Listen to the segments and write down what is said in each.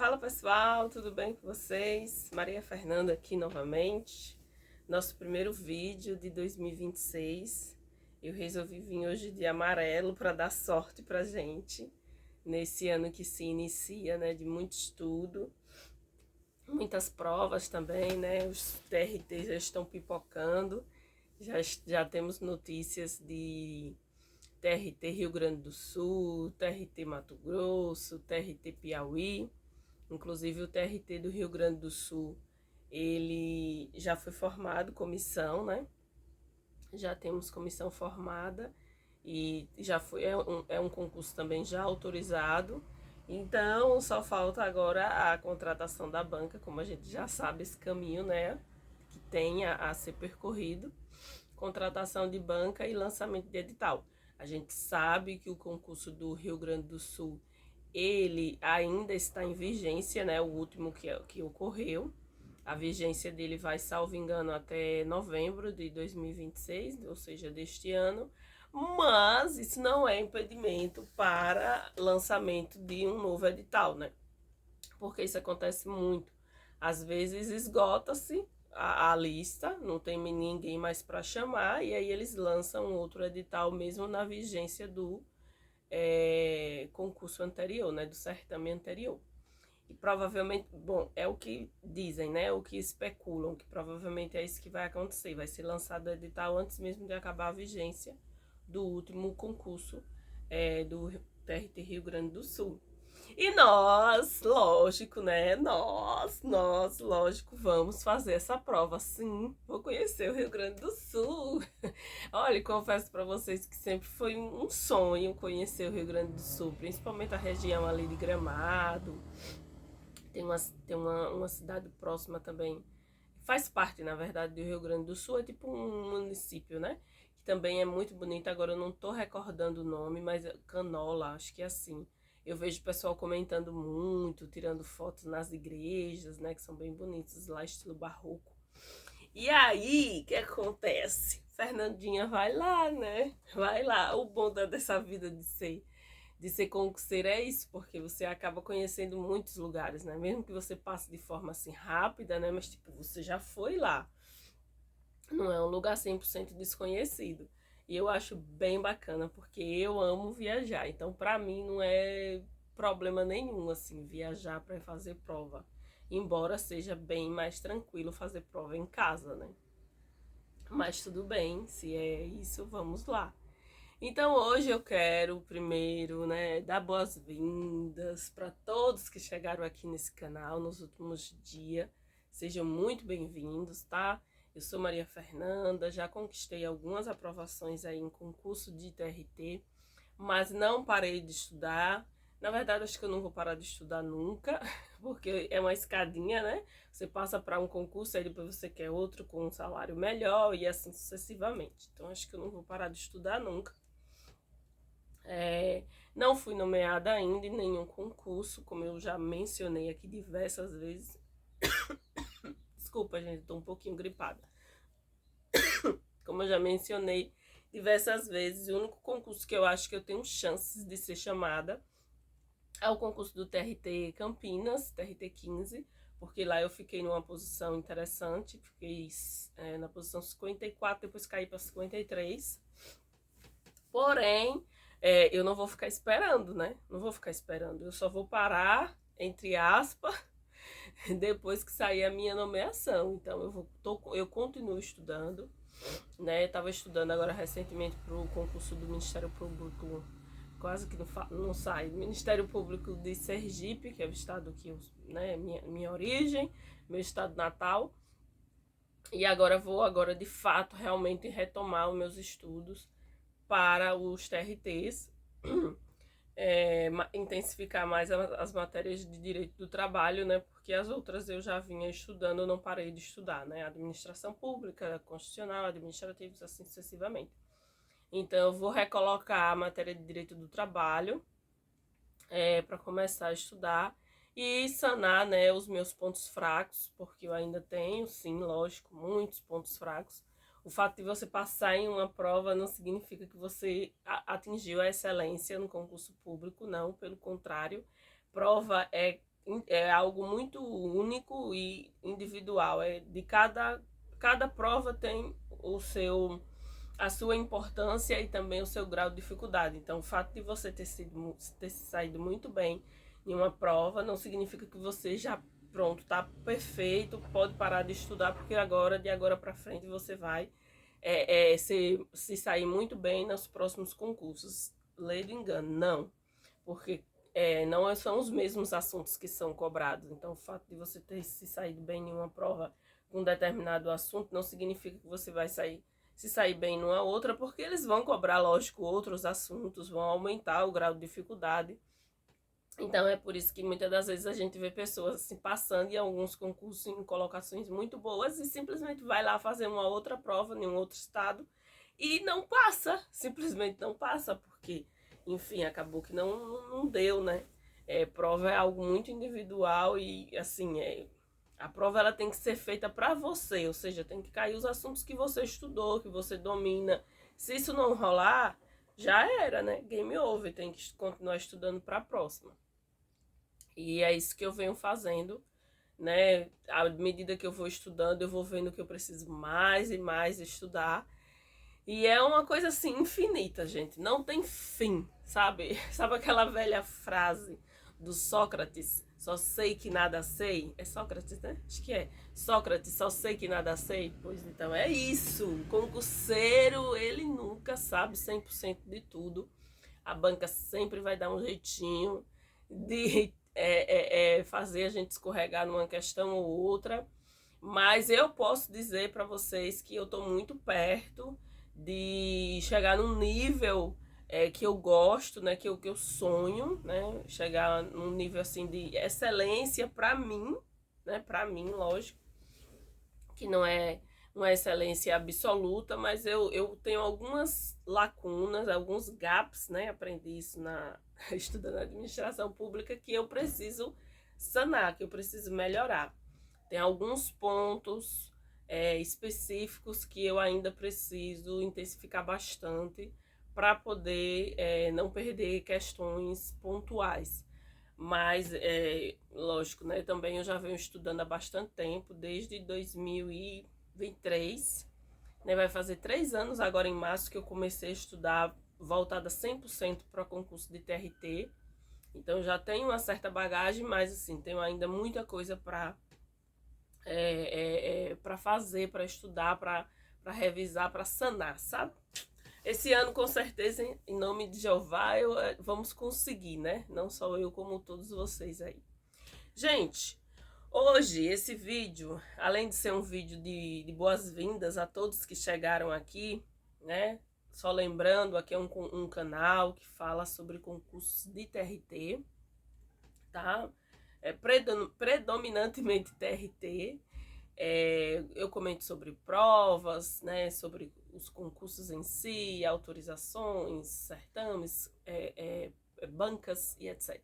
Fala pessoal, tudo bem com vocês? Maria Fernanda aqui novamente. Nosso primeiro vídeo de 2026. Eu resolvi vir hoje de amarelo para dar sorte pra gente nesse ano que se inicia, né, de muito estudo, muitas provas também, né? Os TRT já estão pipocando. Já temos notícias de TRT Rio Grande do Sul, TRT Mato Grosso, TRT Piauí. Inclusive o TRT do Rio Grande do Sul, ele já foi formado, comissão, né? Já temos comissão formada e já foi, é um concurso também já autorizado. Então só falta agora a contratação da banca, como a gente já sabe esse caminho, né? Que tem a ser percorrido. Contratação de banca e lançamento de edital. A gente sabe que o concurso do Rio Grande do Sul ele ainda está em vigência, né? O último que ocorreu. A vigência dele vai, salvo engano, até novembro de 2026, ou seja, deste ano. Mas isso não é impedimento para lançamento de um novo edital, né? Porque isso acontece muito. Às vezes esgota-se a lista, não tem ninguém mais para chamar, e aí eles lançam outro edital mesmo na vigência do concurso anterior, né, do certame anterior. E provavelmente, bom, é o que dizem, né, o que especulam, que provavelmente é isso que vai acontecer, vai ser lançado o edital antes mesmo de acabar a vigência do último concurso do TRT Rio Grande do Sul. E nós, lógico, né? Nós, lógico, vamos fazer essa prova. Sim, vou conhecer o Rio Grande do Sul. Olha, confesso para vocês que sempre foi um sonho conhecer o Rio Grande do Sul, principalmente a região ali de Gramado. Tem uma cidade próxima também, faz parte, na verdade, do Rio Grande do Sul, é tipo um município, né? Que também é muito bonito. Agora eu não tô recordando o nome, mas Canola, acho que é assim. Eu vejo o pessoal comentando muito, tirando fotos nas igrejas, né? Que são bem bonitas, lá estilo barroco. E aí, o que acontece? Fernandinha vai lá, né? Vai lá. O bom dessa vida de ser concurseira é isso, porque você acaba conhecendo muitos lugares, né? Mesmo que você passe de forma assim rápida, né? Mas tipo, você já foi lá. Não é um lugar 100% desconhecido. E eu acho bem bacana, porque eu amo viajar. Então, pra mim, não é problema nenhum, assim, viajar para fazer prova. Embora seja bem mais tranquilo fazer prova em casa, né? Mas tudo bem, se é isso, vamos lá. Então hoje eu quero primeiro, né, dar boas-vindas para todos que chegaram aqui nesse canal nos últimos dias. Sejam muito bem-vindos, tá? Eu sou Maria Fernanda, já conquistei algumas aprovações aí em concurso de TRT, mas não parei de estudar. Na verdade, acho que eu não vou parar de estudar nunca, porque é uma escadinha, né? Você passa para um concurso, aí depois você quer outro com um salário melhor e assim sucessivamente. Então, acho que eu não vou parar de estudar nunca. Não fui nomeada ainda em nenhum concurso, como eu já mencionei aqui diversas vezes. Desculpa, gente, tô um pouquinho gripada. Como eu já mencionei diversas vezes, o único concurso que eu acho que eu tenho chances de ser chamada é o concurso do TRT Campinas, TRT 15, porque lá eu fiquei numa posição interessante, fiquei na posição 54, depois caí para 53. Porém, eu não vou ficar esperando, né? Não vou ficar esperando. Eu só vou parar, entre aspas, depois que sair a minha nomeação. Então, eu continuo estudando, né? Estava estudando agora recentemente para o concurso do Ministério Público, quase que não sai, Ministério Público de Sergipe, que é o estado que né, minha origem, meu estado natal. E agora vou de fato realmente retomar os meus estudos para os TRTs, intensificar mais as matérias de direito do trabalho, né? Porque as outras eu já vinha estudando, eu não parei de estudar, né? Administração pública, constitucional, administrativos, assim sucessivamente. Então eu vou recolocar a matéria de direito do trabalho para começar a estudar e sanar, né, os meus pontos fracos, porque eu ainda tenho, sim, lógico, muitos pontos fracos. O fato de você passar em uma prova não significa que você atingiu a excelência no concurso público, não, pelo contrário. Prova é é algo muito único e individual. De cada prova tem a sua importância e também o seu grau de dificuldade. Então, o fato de você ter saído muito bem em uma prova não significa que você já pronto, tá perfeito, pode parar de estudar, porque de agora para frente você vai se sair muito bem nos próximos concursos. Lei do engano, não. Porque não são os mesmos assuntos que são cobrados. Então, o fato de você ter se saído bem em uma prova com um determinado assunto não significa que você vai se sair bem numa outra, porque eles vão cobrar, lógico, outros assuntos, vão aumentar o grau de dificuldade. Então, é por isso que muitas das vezes a gente vê pessoas assim, passando em alguns concursos em colocações muito boas e simplesmente vai lá fazer uma outra prova em um outro estado e não passa, simplesmente não passa, porque, enfim, acabou que não deu, né? Prova é algo muito individual e, assim, a prova ela tem que ser feita para você, ou seja, tem que cair os assuntos que você estudou, que você domina. Se isso não rolar, já era, né? Game over, tem que continuar estudando para a próxima. E é isso que eu venho fazendo, né? À medida que eu vou estudando, eu vou vendo que eu preciso mais e mais estudar. E é uma coisa assim infinita, gente. Não tem fim, sabe? Sabe aquela velha frase do Sócrates? Só sei que nada sei. É Sócrates, né? Acho que é. Sócrates, só sei que nada sei. Pois então é isso. O concurseiro, ele nunca sabe 100% de tudo. A banca sempre vai dar um jeitinho de fazer a gente escorregar numa questão ou outra. Mas eu posso dizer para vocês que eu estou muito perto de chegar num nível que eu gosto, né, que eu sonho, né, chegar num nível assim de excelência para mim, né, para mim, lógico, que não é uma excelência absoluta, mas eu tenho algumas lacunas, alguns gaps, né, aprendi isso estudando administração pública, que eu preciso sanar, que eu preciso melhorar. Tem alguns pontos específicos que eu ainda preciso intensificar bastante para poder não perder questões pontuais. Mas, lógico, né? Também eu já venho estudando há bastante tempo, desde 2023. Né, vai fazer 3 anos agora em março que eu comecei a estudar voltada 100% para concurso de TRT. Então já tenho uma certa bagagem, mas assim, tenho ainda muita coisa para fazer, para estudar, para revisar, para sanar, sabe? Esse ano, com certeza, em nome de Jeová, vamos conseguir, né? Não só eu, como todos vocês aí. Gente, hoje esse vídeo, além de ser um vídeo de boas-vindas a todos que chegaram aqui, né? Só lembrando, aqui é um canal que fala sobre concursos de TRT, tá? Predominantemente TRT. Eu comento sobre provas, né, sobre os concursos em si, autorizações, certames, bancas e etc.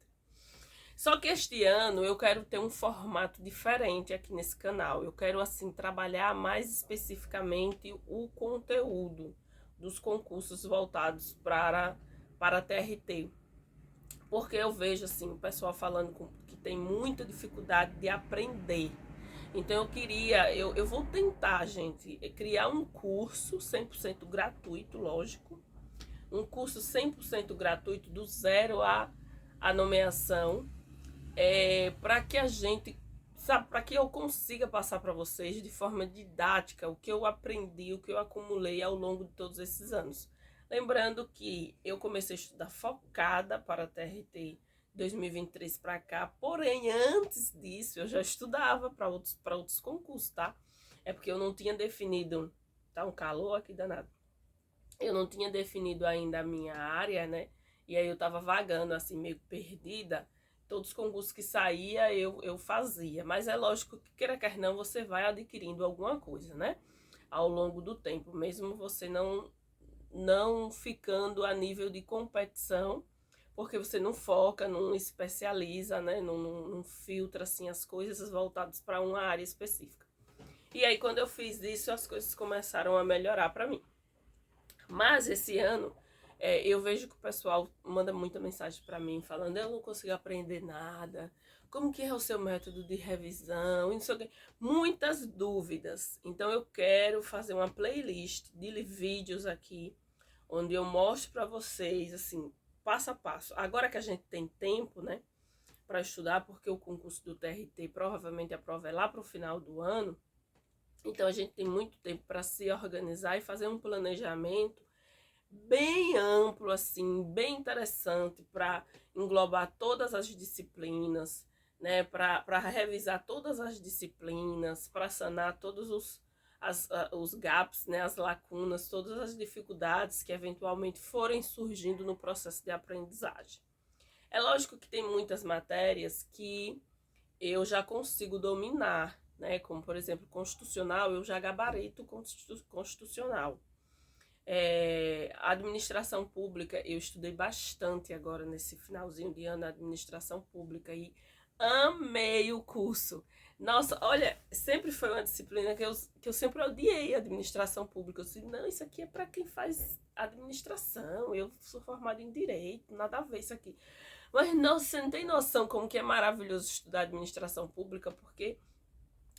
Só que este ano eu quero ter um formato diferente aqui nesse canal. Eu quero, assim, trabalhar mais especificamente o conteúdo dos concursos voltados para TRT. Porque eu vejo, assim, o pessoal falando que tem muita dificuldade de aprender. Então eu vou tentar, gente, criar um curso 100% gratuito, lógico. Um curso 100% gratuito do zero à nomeação. Para que a gente, sabe, para que eu consiga passar para vocês de forma didática o que eu aprendi, o que eu acumulei ao longo de todos esses anos. Lembrando que eu comecei a estudar focada para a TRT 2023 para cá, porém antes disso eu já estudava para outros concursos, tá? É porque eu não tinha definido, tá um calor aqui danado. Eu não tinha definido ainda a minha área, né? E aí eu tava vagando assim, meio perdida. Todos os concursos que saía eu fazia, mas é lógico que queira quer não, você vai adquirindo alguma coisa, né? Ao longo do tempo, mesmo você não ficando a nível de competição, porque você não foca, não especializa, né? Não filtra assim as coisas voltadas para uma área específica. E aí quando eu fiz isso, as coisas começaram a melhorar para mim. Mas esse ano Eu vejo que o pessoal manda muita mensagem para mim falando: eu não consigo aprender nada, como que é o seu método de revisão, e não sei o quê. Muitas dúvidas. Então eu quero fazer uma playlist de vídeos aqui, onde eu mostro para vocês, assim, passo a passo. Agora que a gente tem tempo, né, para estudar, porque o concurso do TRT provavelmente a prova é lá para o final do ano, então a gente tem muito tempo para se organizar e fazer um planejamento bem amplo, assim, bem interessante para englobar todas as disciplinas, né? Para revisar todas as disciplinas, para sanar todos os gaps, né? As lacunas, todas as dificuldades que eventualmente forem surgindo no processo de aprendizagem. É lógico que tem muitas matérias que eu já consigo dominar, né? Como, por exemplo, constitucional, eu já gabarito constitucional. Administração pública, eu estudei bastante agora nesse finalzinho de ano, administração pública, e amei o curso. Nossa, olha, sempre foi uma disciplina que eu sempre odiei, administração pública. Eu disse, não, isso aqui é para quem faz administração, eu sou formada em direito, nada a ver isso aqui. Mas, nossa, você não tem noção como que é maravilhoso estudar administração pública, porque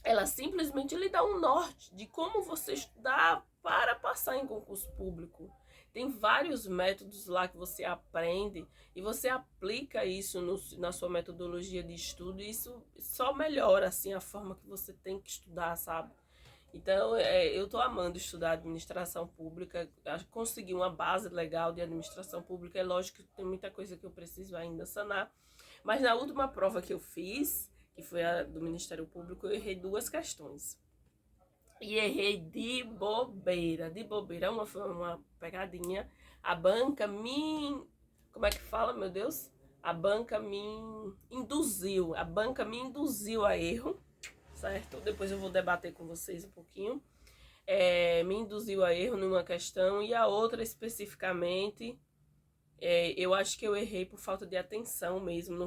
ela simplesmente lhe dá um norte de como você estudar para passar em concurso público. Tem vários métodos lá que você aprende e você aplica isso na sua metodologia de estudo, e isso só melhora assim a forma que você tem que estudar, sabe? Então, eu tô amando estudar administração pública, consegui uma base legal de administração pública. É lógico que tem muita coisa que eu preciso ainda sanar, mas na última prova que eu fiz, que foi a do Ministério Público, eu errei 2 questões. E errei de bobeira, foi uma pegadinha. A banca me... Como é que fala, meu Deus? A banca me induziu a erro, certo? Depois eu vou debater com vocês um pouquinho. Me induziu a erro numa questão, e a outra especificamente, eu acho que eu errei por falta de atenção mesmo,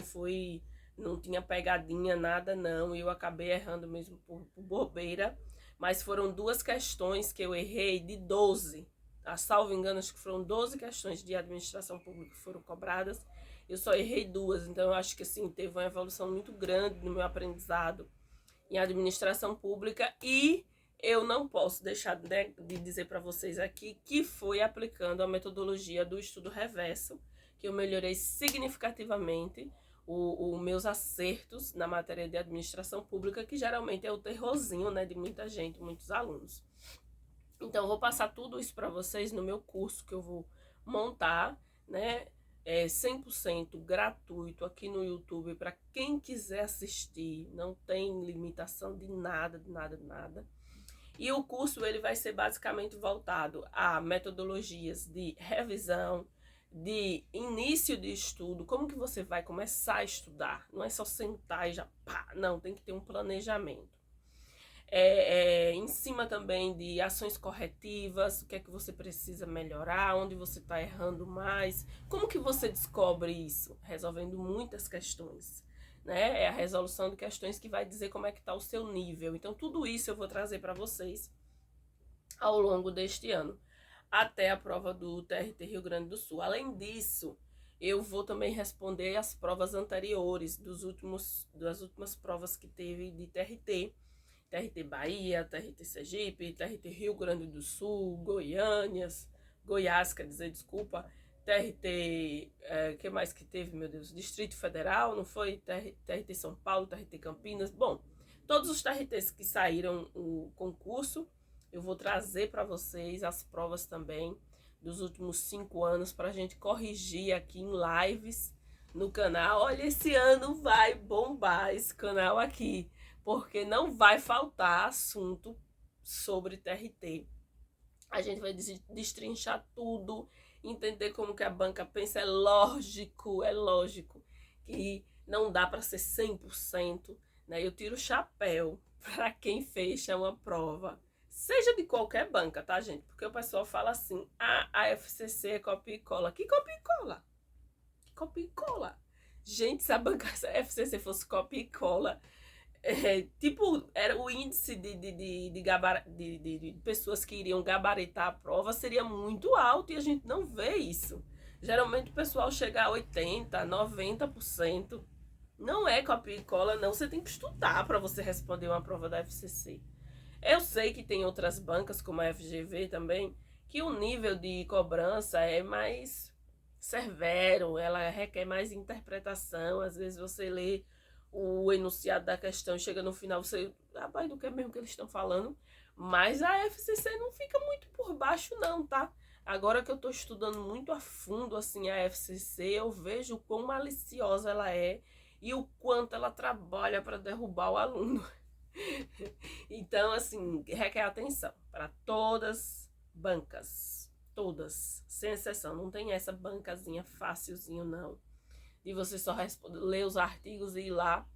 não tinha pegadinha, nada não, e eu acabei errando mesmo por bobeira, mas foram 2 questões que eu errei de 12, salvo engano, acho que foram 12 questões de administração pública que foram cobradas, eu só errei 2, então eu acho que assim, teve uma evolução muito grande no meu aprendizado em administração pública, e eu não posso deixar de dizer para vocês aqui que foi aplicando a metodologia do estudo reverso que eu melhorei significativamente os meus acertos na matéria de administração pública, que geralmente é o terrorzinho, né, de muita gente, muitos alunos. Então, eu vou passar tudo isso para vocês no meu curso que eu vou montar, né, 100% gratuito aqui no YouTube para quem quiser assistir, não tem limitação de nada, de nada, de nada. E o curso ele vai ser basicamente voltado a metodologias de revisão, de início de estudo, como que você vai começar a estudar, não é só sentar e já pá, não, tem que ter um planejamento. Em cima também de ações corretivas, o que é que você precisa melhorar, onde você está errando mais, como que você descobre isso? Resolvendo muitas questões, né? É a resolução de questões que vai dizer como é que está o seu nível. Então tudo isso eu vou trazer para vocês ao longo deste ano, até a prova do TRT Rio Grande do Sul. Além disso, eu vou também responder as provas anteriores das últimas provas que teve de TRT. TRT Bahia, TRT Sergipe, TRT Rio Grande do Sul, Goiás, quer dizer, desculpa, TRT, que mais que teve, meu Deus, Distrito Federal, não foi? TRT São Paulo, TRT Campinas, bom, todos os TRTs que saíram o concurso, eu vou trazer para vocês as provas também dos últimos 5 anos para a gente corrigir aqui em lives no canal. Olha, esse ano vai bombar esse canal aqui, porque não vai faltar assunto sobre TRT. A gente vai destrinchar tudo, entender como que a banca pensa. É lógico que não dá para ser 100%, né? Eu tiro o chapéu para quem fecha uma prova, seja de qualquer banca, tá, gente? Porque o pessoal fala assim, a FCC é copia e cola. Que copia e cola? Que copia e cola? Gente, se a banca FCC fosse copia e cola, tipo, era o índice de pessoas que iriam gabaritar a prova seria muito alto e a gente não vê isso. Geralmente o pessoal chega a 80%, 90%. Não é copia e cola, não. Você tem que estudar para você responder uma prova da FCC. Eu sei que tem outras bancas, como a FGV também, que o nível de cobrança é mais severo, ela requer mais interpretação. Às vezes você lê o enunciado da questão e chega no final, você, rapaz, do que é mesmo que eles estão falando? Mas a FCC não fica muito por baixo não, tá? Agora que eu tô estudando muito a fundo, assim, a FCC, eu vejo o quão maliciosa ela é e o quanto ela trabalha para derrubar o aluno. Então, assim, requer atenção para todas bancas, todas, sem exceção. Não tem essa bancazinha facilzinho, não, de você só ler os artigos e ir lá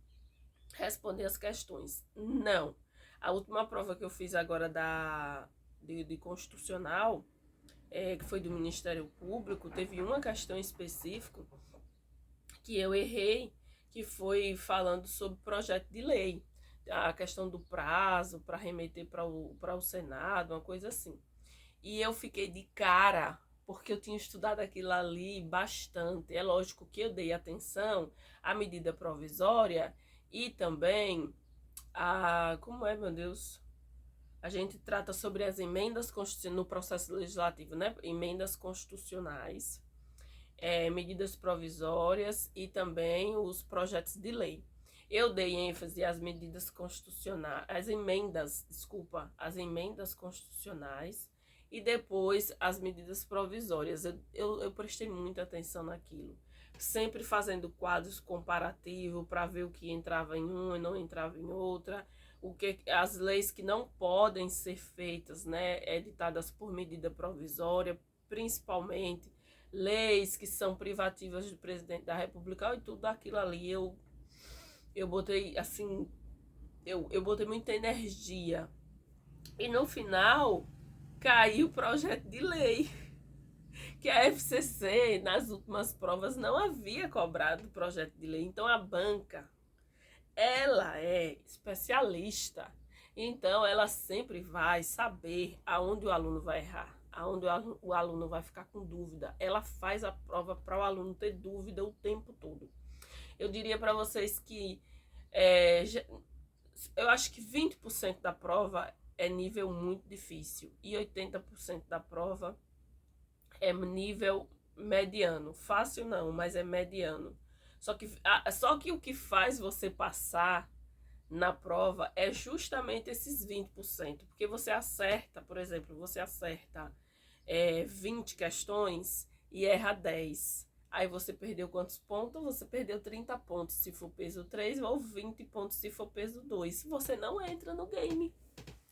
responder as questões. Não. A última prova que eu fiz agora de constitucional, que foi do Ministério Público, teve uma questão específica que eu errei, que foi falando sobre projeto de lei. A questão do prazo para remeter para o Senado, uma coisa assim. E eu fiquei de cara, porque eu tinha estudado aquilo ali bastante. É lógico que eu dei atenção à medida provisória e também a... Como é, meu Deus? A gente trata sobre as emendas constitucionais no processo legislativo, né? Emendas constitucionais, medidas provisórias e também os projetos de lei. Eu dei ênfase às medidas constitucionais, as emendas constitucionais e depois as medidas provisórias. Eu prestei muita atenção naquilo, sempre fazendo quadros comparativos para ver o que entrava em uma e não entrava em outra, as leis que não podem ser feitas, né, editadas por medida provisória, principalmente leis que são privativas do presidente da República, e tudo aquilo ali eu botei assim, eu botei muita energia. E no final caiu o projeto de lei que a FCC nas últimas provas não havia cobrado o projeto de lei. Então a banca, ela é especialista, então ela sempre vai saber aonde o aluno vai errar, aonde o aluno vai ficar com dúvida. Ela faz a prova para o aluno ter dúvida o tempo todo. Eu diria para vocês que eu acho que 20% da prova é nível muito difícil e 80% da prova é nível mediano. Fácil não, mas é mediano. Só que o que faz você passar na prova é justamente esses 20%, porque você acerta, por exemplo, você acerta 20 questões e erra 10. Aí você perdeu quantos pontos? Você perdeu 30 pontos se for peso 3 ou 20 pontos se for peso 2. Você não entra no game.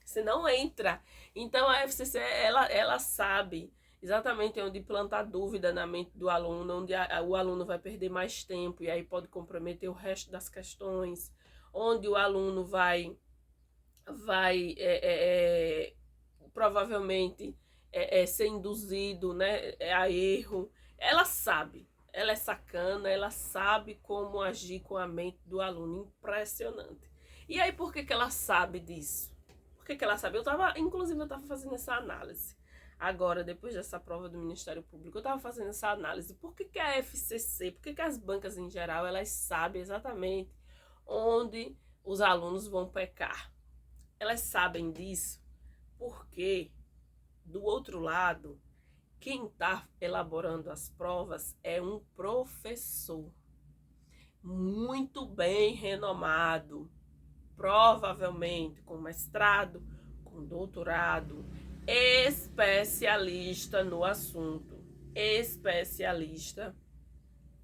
Você não entra. Então a FCC, ela sabe exatamente onde plantar dúvida na mente do aluno, onde o aluno vai perder mais tempo e aí pode comprometer o resto das questões, onde o aluno vai provavelmente ser induzido, né, a erro. Ela sabe, ela é sacana, ela sabe como agir com a mente do aluno, impressionante. E aí por que ela sabe disso? Por que ela sabe? Inclusive eu estava fazendo essa análise. Agora, depois dessa prova do Ministério Público, eu estava fazendo essa análise. Por que a FCC, por que as bancas em geral, elas sabem exatamente onde os alunos vão pecar? Elas sabem disso porque, do outro lado, quem está elaborando as provas é um professor muito bem renomado, provavelmente com mestrado, com doutorado, especialista no assunto, especialista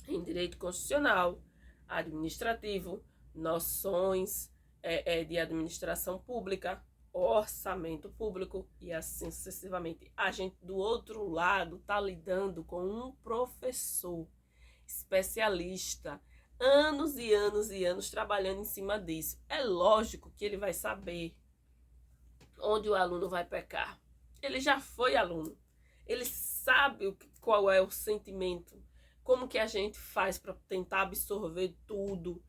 em direito constitucional, administrativo, noções de administração pública, orçamento público e assim sucessivamente. A gente do outro lado está lidando com um professor especialista, anos e anos e anos trabalhando em cima disso. É lógico que ele vai saber onde o aluno vai pecar. Ele já foi aluno, ele sabe qual é o sentimento, como que a gente faz para tentar absorver tudo.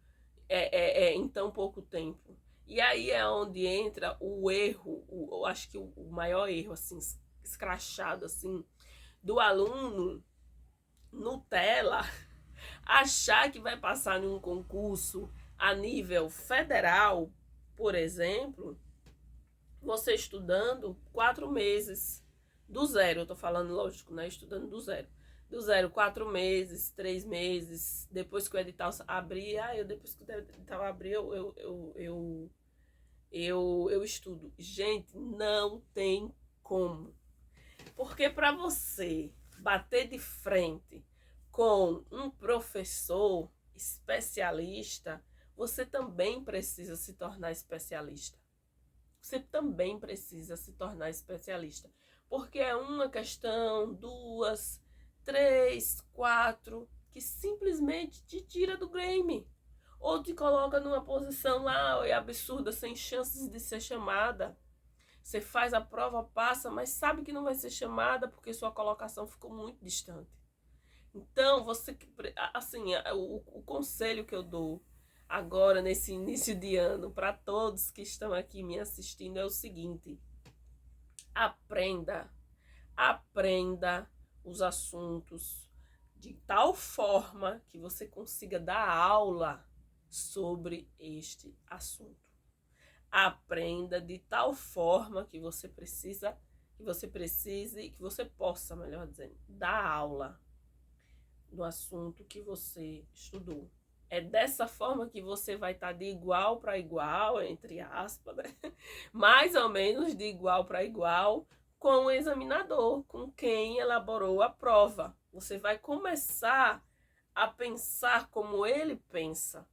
em tão pouco tempo. E aí é onde entra o erro, eu acho que o maior erro, assim, escrachado, assim, do aluno Nutella achar que vai passar em um concurso a nível federal, por exemplo, você estudando 4 meses do zero, eu tô falando, lógico, né? Estudando do zero. Do zero, 4 meses, 3 meses, depois que o edital abrir, depois que o edital abrir, eu estudo. Gente, não tem como. Porque para você bater de frente com um professor especialista, você também precisa se tornar especialista. Você também precisa se tornar especialista. Porque é uma questão, duas, três, quatro, que simplesmente te tira do game. Ou te coloca numa posição lá absurda, sem chances de ser chamada. Você faz a prova, passa, mas sabe que não vai ser chamada porque sua colocação ficou muito distante. Então, você, assim, o conselho que eu dou agora, nesse início de ano, para todos que estão aqui me assistindo, é o seguinte: aprenda os assuntos de tal forma que você consiga dar aula sobre este assunto. Aprenda de tal forma que você possa, melhor dizendo, dar aula no assunto que você estudou. É dessa forma que você vai estar de igual para igual, entre aspas, né? Mais ou menos de igual para igual com o examinador, com quem elaborou a prova. Você vai começar a pensar como ele pensa.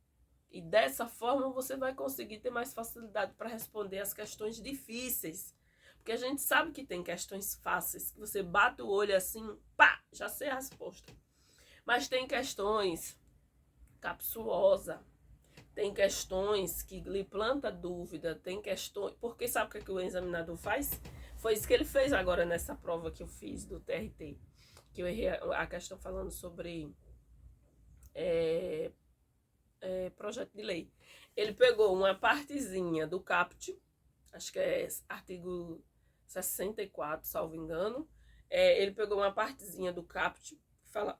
E dessa forma você vai conseguir ter mais facilidade para responder as questões difíceis. Porque a gente sabe que tem questões fáceis, que você bate o olho assim, pá, já sei a resposta. Mas tem questões capciosas, tem questões que lhe planta dúvida, tem questões... Porque sabe o que o examinador faz? Foi isso que ele fez agora nessa prova que eu fiz do TRT. Que eu errei a questão falando sobre... projeto de lei. Ele pegou uma partezinha do CAPT, acho que é artigo 64, salvo engano. Ele pegou uma partezinha do CAPT, que fala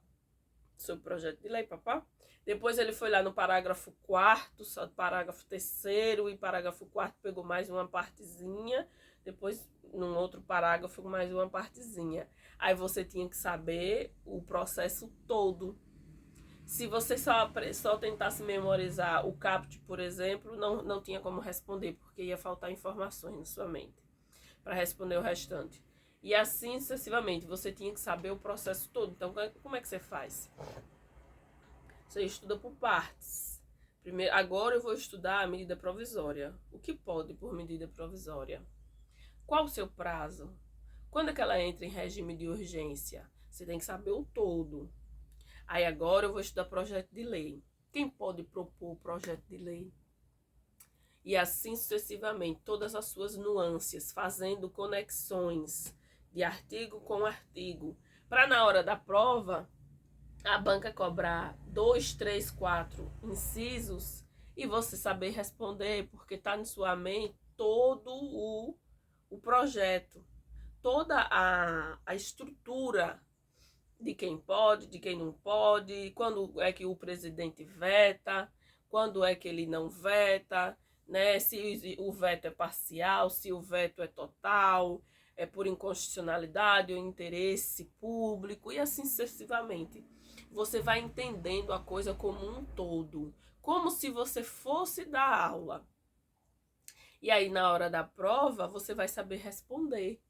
sobre projeto de lei, papá. Depois ele foi lá no parágrafo 4º, parágrafo 3º e parágrafo 4º, pegou mais uma partezinha. Depois, num outro parágrafo, mais uma partezinha. Aí você tinha que saber o processo todo. Se você só tentasse memorizar o CAPT, por exemplo, não tinha como responder, porque ia faltar informações na sua mente para responder o restante. E assim sucessivamente, você tinha que saber o processo todo. Então, como é que você faz? Você estuda por partes. Primeiro, agora eu vou estudar a medida provisória. O que pode por medida provisória? Qual o seu prazo? Quando é que ela entra em regime de urgência? Você tem que saber o todo. Aí agora eu vou estudar projeto de lei. Quem pode propor o projeto de lei? E assim sucessivamente, todas as suas nuances, fazendo conexões de artigo com artigo, para na hora da prova, a banca cobrar 2, 3, 4 incisos e você saber responder, porque está na sua mente todo o projeto, toda a estrutura de quem pode, de quem não pode, quando é que o presidente veta, quando é que ele não veta, né? Se o veto é parcial, se o veto é total, é por inconstitucionalidade ou interesse público e assim sucessivamente. Você vai entendendo a coisa como um todo, como se você fosse dar aula. E aí na hora da prova você vai saber responder,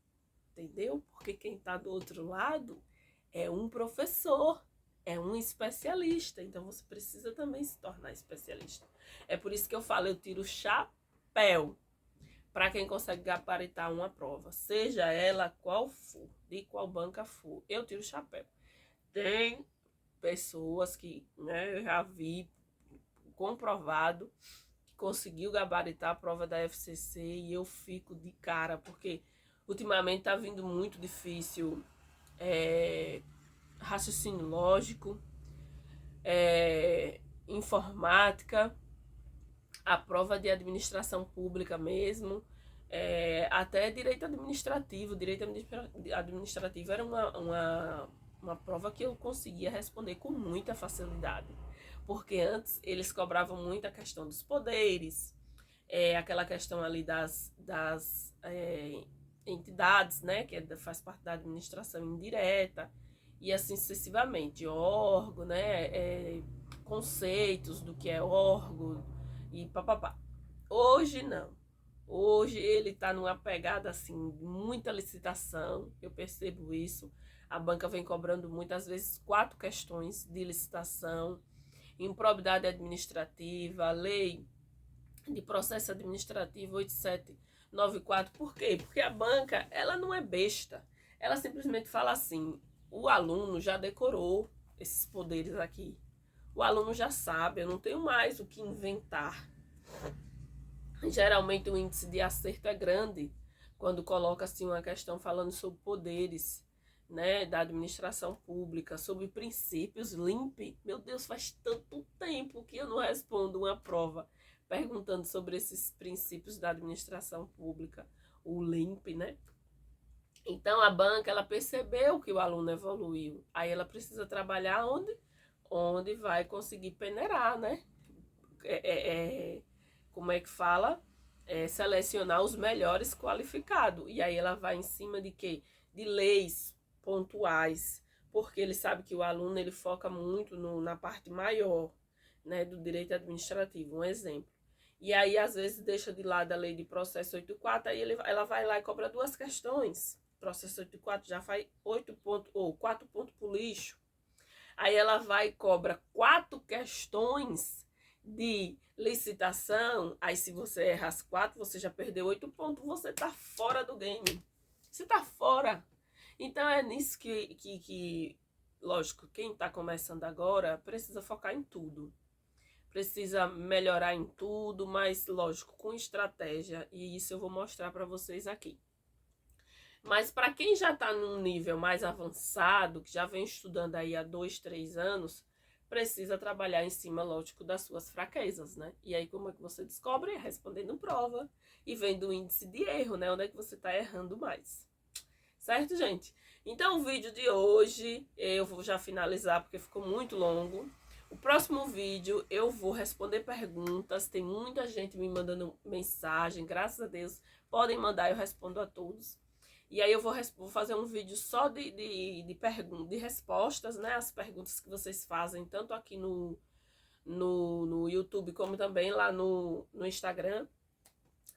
entendeu? Porque quem está do outro lado é um professor, é um especialista, então você precisa também se tornar especialista. É por isso que eu falo, eu tiro o chapéu para quem consegue gabaritar uma prova, seja ela qual for, de qual banca for, eu tiro o chapéu. Tem pessoas que, né, eu já vi comprovado que conseguiu gabaritar a prova da FCC e eu fico de cara, porque ultimamente tá vindo muito difícil raciocínio lógico, informática, a prova de administração pública mesmo, até direito administrativo. Direito administrativo era uma prova que eu conseguia responder com muita facilidade. Porque antes eles cobravam muito a questão dos poderes, aquela questão ali das entidades, né, que faz parte da administração indireta, e assim sucessivamente, órgão, né, conceitos do que é órgão e papapá. Hoje não. Hoje ele está numa pegada assim, muita licitação, eu percebo isso. A banca vem cobrando muitas vezes 4 questões de licitação, improbidade administrativa, lei de processo administrativo 8794. Por quê? Porque a banca, ela não é besta. Ela simplesmente fala assim, o aluno já decorou esses poderes aqui. O aluno já sabe, eu não tenho mais o que inventar. Geralmente o índice de acerto é grande quando coloca assim uma questão falando sobre poderes, né, da administração pública, sobre princípios LIMP. Meu Deus, faz tanto tempo que eu não respondo uma prova perguntando sobre esses princípios da administração pública, o LIMP, né? Então a banca, ela percebeu que o aluno evoluiu, aí ela precisa trabalhar onde vai conseguir peneirar, né? Como é que fala? Selecionar os melhores qualificados. E aí ela vai em cima de quê? De leis pontuais, porque ele sabe que o aluno ele foca muito na parte maior, né, do direito administrativo, um exemplo. E aí, às vezes, deixa de lado a lei de processo 84, aí ela vai lá e cobra 2 questões. Processo 84 já faz 8 pontos, ou 4 pontos pro lixo. Aí ela vai e cobra 4 questões de licitação. Aí se você erra as 4, você já perdeu 8 pontos, você tá fora do game. Você tá fora. Então é nisso que lógico, quem tá começando agora precisa focar em tudo. Precisa melhorar em tudo, mas lógico, com estratégia. E isso eu vou mostrar para vocês aqui. Mas para quem já está num nível mais avançado, que já vem estudando aí há 2, 3 anos, precisa trabalhar em cima, lógico, das suas fraquezas, né? E aí como é que você descobre? Respondendo prova e vendo o índice de erro, né? Onde é que você está errando mais. Certo, gente? Então o vídeo de hoje eu vou já finalizar porque ficou muito longo. O próximo vídeo eu vou responder perguntas, tem muita gente me mandando mensagem, graças a Deus, podem mandar, eu respondo a todos. E aí eu vou fazer um vídeo só de respostas, né, as perguntas que vocês fazem, tanto aqui no YouTube, como também lá no Instagram.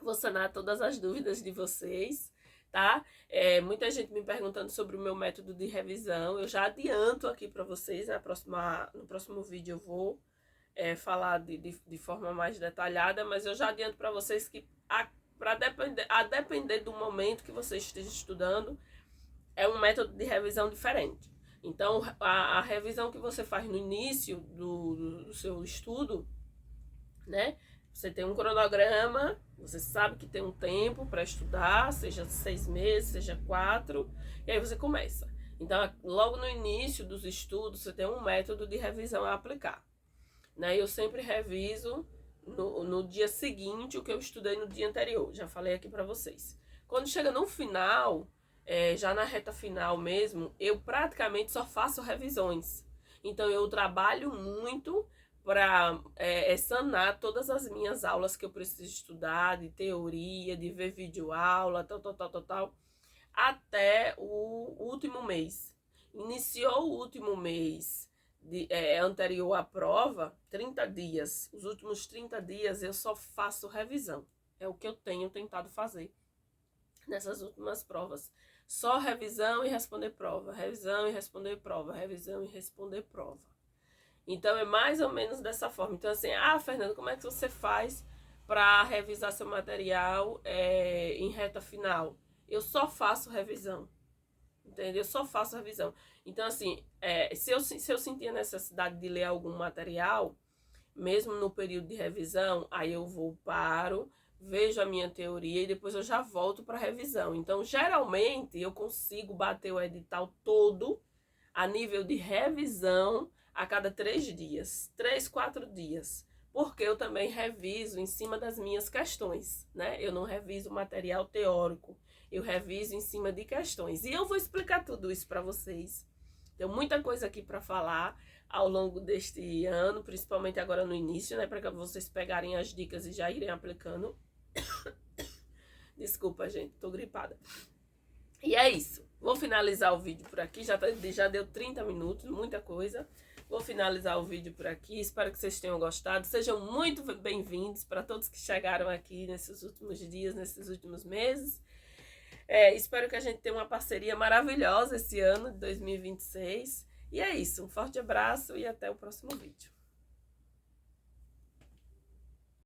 Vou sanar todas as dúvidas de vocês, tá? Muita gente me perguntando sobre o meu método de revisão. Eu já adianto aqui para vocês, no próximo vídeo eu vou falar de forma mais detalhada, mas eu já adianto para vocês que a depender do momento que você esteja estudando, é um método de revisão diferente. Então, a revisão que você faz no início do seu estudo, né? Você tem um cronograma, você sabe que tem um tempo para estudar, seja 6 meses, seja 4, e aí você começa. Então, logo no início dos estudos, você tem um método de revisão a aplicar. Né? Eu sempre reviso no dia seguinte o que eu estudei no dia anterior, já falei aqui para vocês. Quando chega no final, já na reta final mesmo, eu praticamente só faço revisões. Então, eu trabalho muito para sanar todas as minhas aulas que eu preciso estudar, de teoria, de ver videoaula, tal, até o último mês. Iniciou o último mês anterior à prova, 30 dias. Os últimos 30 dias eu só faço revisão. É o que eu tenho tentado fazer nessas últimas provas. Só revisão e responder prova, revisão e responder prova, revisão e responder prova. Então, é mais ou menos dessa forma. Então, assim, Fernanda, como é que você faz para revisar seu material em reta final? Eu só faço revisão, entendeu? Eu só faço revisão. Então, assim, se eu sentir a necessidade de ler algum material, mesmo no período de revisão, aí eu paro, vejo a minha teoria e depois eu já volto para a revisão. Então, geralmente, eu consigo bater o edital todo a nível de revisão a cada 3 dias, 3, 4 dias. porque eu também reviso em cima das minhas questões, né? Eu não reviso material teórico, eu reviso em cima de questões. E eu vou explicar tudo isso para vocês. Tem muita coisa aqui para falar ao longo deste ano, principalmente agora no início, né? Para vocês pegarem as dicas e já irem aplicando. Desculpa, gente, tô gripada. E é isso. Vou finalizar o vídeo por aqui. Já deu 30 minutos, muita coisa. Vou finalizar o vídeo por aqui. Espero que vocês tenham gostado. Sejam muito bem-vindos para todos que chegaram aqui nesses últimos dias, nesses últimos meses. Espero que a gente tenha uma parceria maravilhosa esse ano de 2026. E é isso. Um forte abraço e até o próximo vídeo.